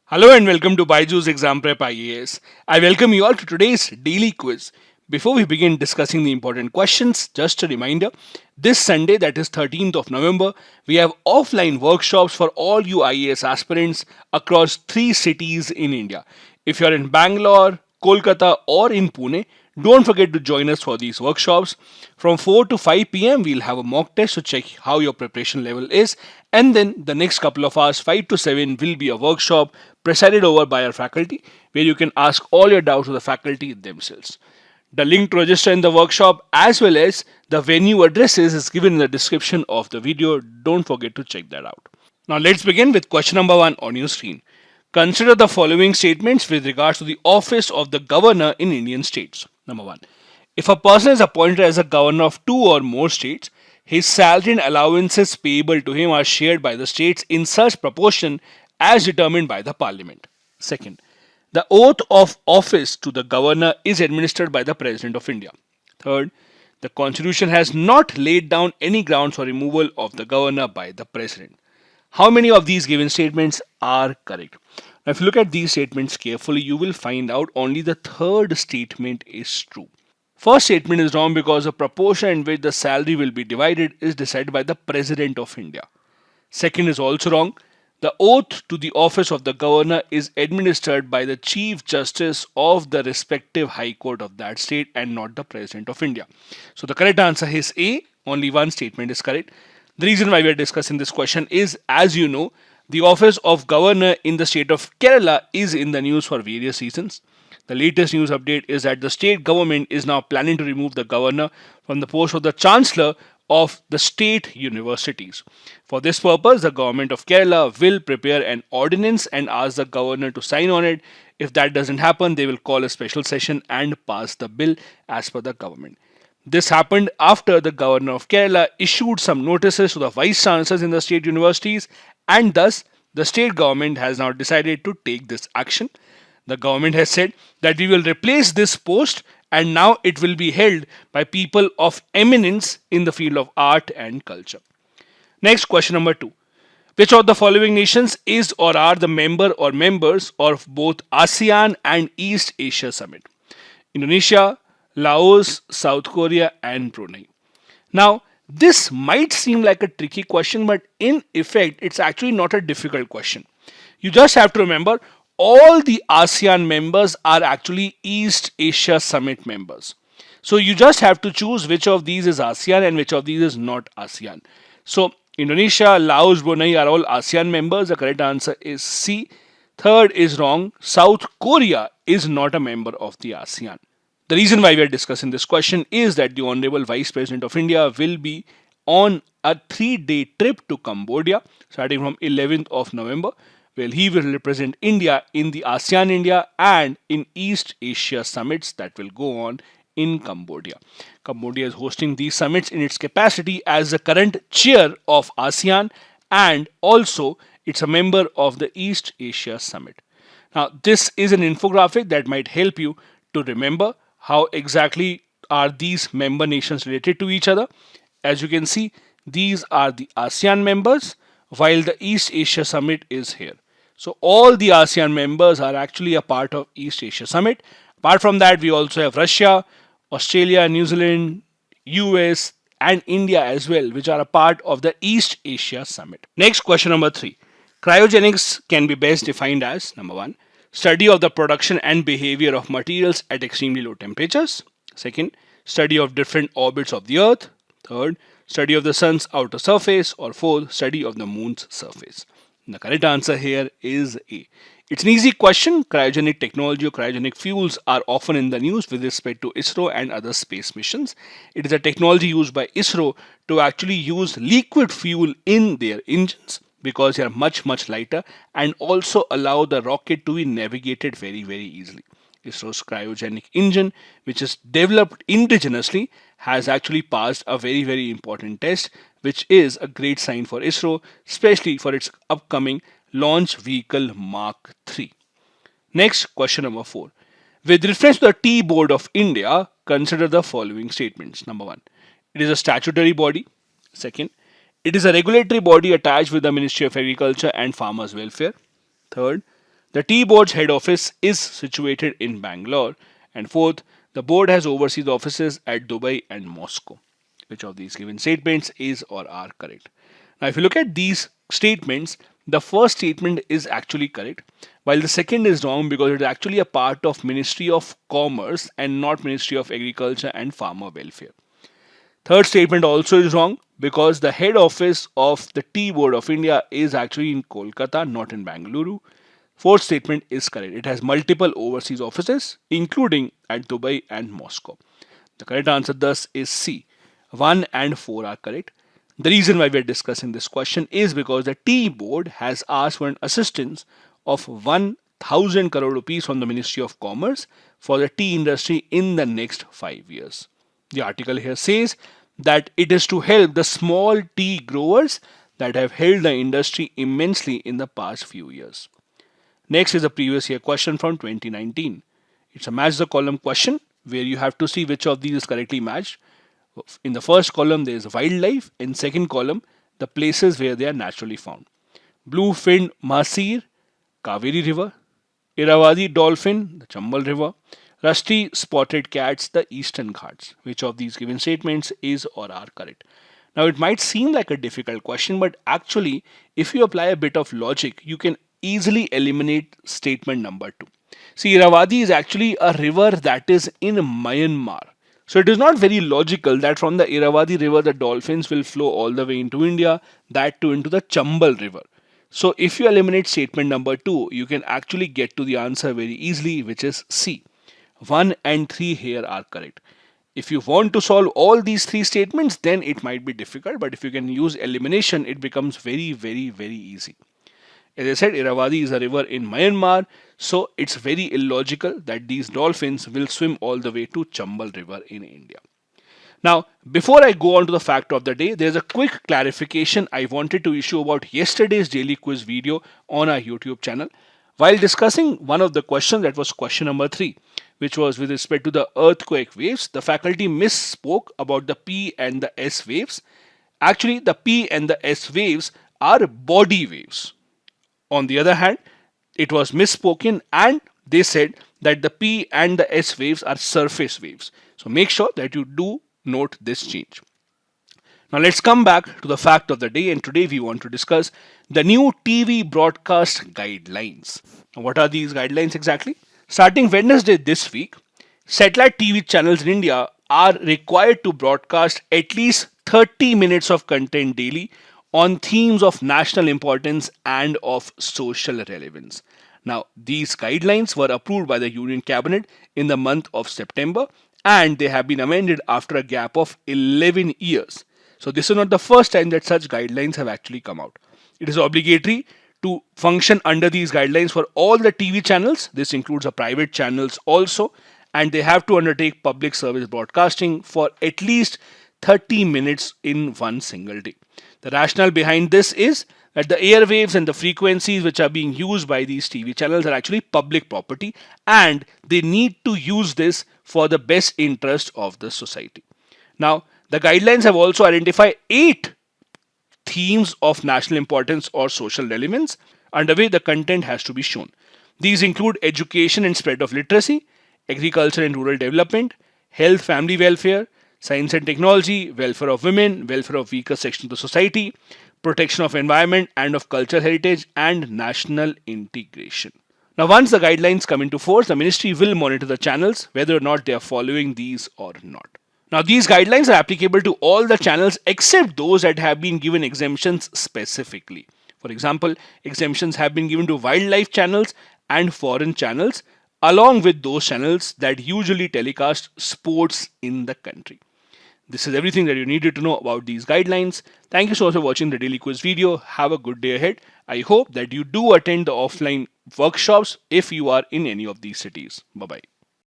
Hello and welcome to BYJU'S Exam Prep IAS. I welcome you all to today's daily quiz. Before we begin discussing the important questions, just a reminder, this Sunday, that is 13th of November, we have offline workshops for all you IAS aspirants across 3 cities in India. If you are in Bangalore, Kolkata or in Pune, don't forget to join us for these workshops. From 4 to 5 pm, we'll have a mock test to check how your preparation level is. And then the next couple of hours, 5 to 7, will be a workshop presided over by our faculty where you can ask all your doubts to the faculty themselves. The link to register in the workshop as well as the venue addresses is given in the description of the video. Don't forget to check that out. Now let's begin with question number 1 on your screen. Consider the following statements with regards to the office of the governor in Indian states. Number 1. If a person is appointed as a governor of 2 or more states, his salary and allowances payable to him are shared by the states in such proportion as determined by the parliament. Second, the oath of office to the governor is administered by the President of India. Third, the constitution has not laid down any grounds for removal of the governor by the President. How many of these given statements are correct? Now, if you look at these statements carefully, you will find out only the third statement is true. First statement is wrong because the proportion in which the salary will be divided is decided by the President of India. Second is also wrong. The oath to the office of the governor is administered by the Chief Justice of the respective High Court of that state and not the President of India. So the correct answer is A. Only one statement is correct. The reason why we are discussing this question is, as you know, the office of governor in the state of Kerala is in the news for various reasons. The latest news update is that the state government is now planning to remove the governor from the post of the chancellor of the state universities. For this purpose, the government of Kerala will prepare an ordinance and ask the governor to sign on it. If that doesn't happen, they will call a special session and pass the bill as per the government. This happened after the governor of Kerala issued some notices to the vice chancellors in the state universities, and thus the state government has now decided to take this action. The government has said that we will replace this post and now it will be held by people of eminence in the field of art and culture. Next, question number 2. Which of the following nations is or are the member or members of both ASEAN and East Asia Summit? Indonesia, Laos, South Korea, and Brunei. Now, this might seem like a tricky question, but in effect, it's actually not a difficult question. You just have to remember all the ASEAN members are actually East Asia Summit members. So you just have to choose which of these is ASEAN and which of these is not ASEAN. So Indonesia, Laos, Brunei are all ASEAN members. The correct answer is C. Third is wrong. South Korea is not a member of the ASEAN. The reason why we are discussing this question is that the Honorable Vice President of India will be on a 3-day trip to Cambodia starting from 11th of November. Well, he will represent India in the ASEAN India and in East Asia summits that will go on in Cambodia. Cambodia is hosting these summits in its capacity as the current chair of ASEAN, and also it's a member of the East Asia Summit. Now, this is an infographic that might help you to remember how exactly are these member nations related to each other. As you can see, these are the ASEAN members while the East Asia Summit is here. So all the ASEAN members are actually a part of East Asia Summit. Apart from that, we also have Russia, Australia, New Zealand, US and India as well, which are a part of the East Asia Summit. Next, question number 3. Cryogenics can be best defined as, number 1, study of the production and behavior of materials at extremely low temperatures. Second, study of different orbits of the Earth. Third, study of the sun's outer surface. Or fourth, study of the moon's surface. The correct answer here is A. It's an easy question. Cryogenic technology or cryogenic fuels are often in the news with respect to ISRO and other space missions. It is a technology used by ISRO to actually use liquid fuel in their engines because they are much lighter and also allow the rocket to be navigated very easily. ISRO's cryogenic engine, which is developed indigenously, has actually passed a very important test, which is a great sign for ISRO, especially for its upcoming launch vehicle Mark 3. Next, question number 4. With reference to the Tea Board of India, consider the following statements. Number 1. It is a statutory body. Second, it is a regulatory body attached with the Ministry of Agriculture and Farmers Welfare. Third, The Tea Board's head office is situated in Bangalore. And fourth, the board has overseas offices at Dubai and Moscow. Which of these given statements is or are correct? Now, if you look at these statements, the first statement is actually correct, while the second is wrong because it is actually a part of Ministry of Commerce and not Ministry of Agriculture and Farmer Welfare. Third statement also is wrong because the head office of the Tea Board of India is actually in Kolkata, not in Bangalore. Fourth statement is correct. It has multiple overseas offices, including at Dubai and Moscow. The correct answer thus is C. 1 and 4 are correct. The reason why we are discussing this question is because the Tea Board has asked for an assistance of 1,000 crore rupees from the Ministry of Commerce for the tea industry in the next 5 years. The article here says that it is to help the small tea growers that have helped the industry immensely in the past few years. Next is a previous year question from 2019. It's a match the column question where you have to see which of these is correctly matched. In the first column there is wildlife, in second column the places where they are naturally found. Blue-finned mahseer, Kaveri River. Irrawaddy dolphin, the Chambal River. Rusty spotted cats, the Eastern Ghats. Which of these given statements is or are correct? Now it might seem like a difficult question, but actually if you apply a bit of logic, you can easily eliminate statement number 2. See, Irrawaddy is actually a river that is in Myanmar. So it is not very logical that from the Irrawaddy river the dolphins will flow all the way into India, that too into the Chambal river. So if you eliminate statement number 2, you can actually get to the answer very easily, which is C. 1 and 3 here are correct. If you want to solve all these 3 statements, then it might be difficult, but if you can use elimination, it becomes very, very, very easy. As I said, Irrawaddy is a river in Myanmar, so it's very illogical that these dolphins will swim all the way to Chambal River in India. Now, before I go on to the fact of the day, there's a quick clarification I wanted to issue about yesterday's daily quiz video on our YouTube channel. While discussing one of the questions, that was question number 3, which was with respect to the earthquake waves, the faculty misspoke about the P and the S waves. Actually, the P and the S waves are body waves. On the other hand, it was misspoken and they said that the P and the S waves are surface waves. So make sure that you do note this change. Now let's come back to the fact of the day, and today we want to discuss the new TV broadcast guidelines. Now, what are these guidelines exactly? Starting Wednesday this week, satellite TV channels in India are required to broadcast at least 30 minutes of content daily on themes of national importance and of social relevance. Now, these guidelines were approved by the Union Cabinet in the month of September, and they have been amended after a gap of 11 years. So this is not the first time that such guidelines have actually come out. It is obligatory to function under these guidelines for all the TV channels. This includes the private channels also, and they have to undertake public service broadcasting for at least 30 minutes in one single day. The rationale behind this is that the airwaves and the frequencies which are being used by these TV channels are actually public property, and they need to use this for the best interest of the society. Now, the guidelines have also identified 8 themes of national importance or social relevance under which the content has to be shown. These include education and spread of literacy, agriculture and rural development, health, family welfare, science and technology, welfare of women, welfare of weaker sections of the society, protection of environment and of cultural heritage, and national integration. Now, once the guidelines come into force, the ministry will monitor the channels whether or not they are following these or not. Now, these guidelines are applicable to all the channels except those that have been given exemptions specifically. For example, exemptions have been given to wildlife channels and foreign channels, along with those channels that usually telecast sports in the country. This is everything that you needed to know about these guidelines. Thank you so much for watching the daily quiz video. Have a good day ahead. I hope that you do attend the offline workshops if you are in any of these cities. Bye-bye.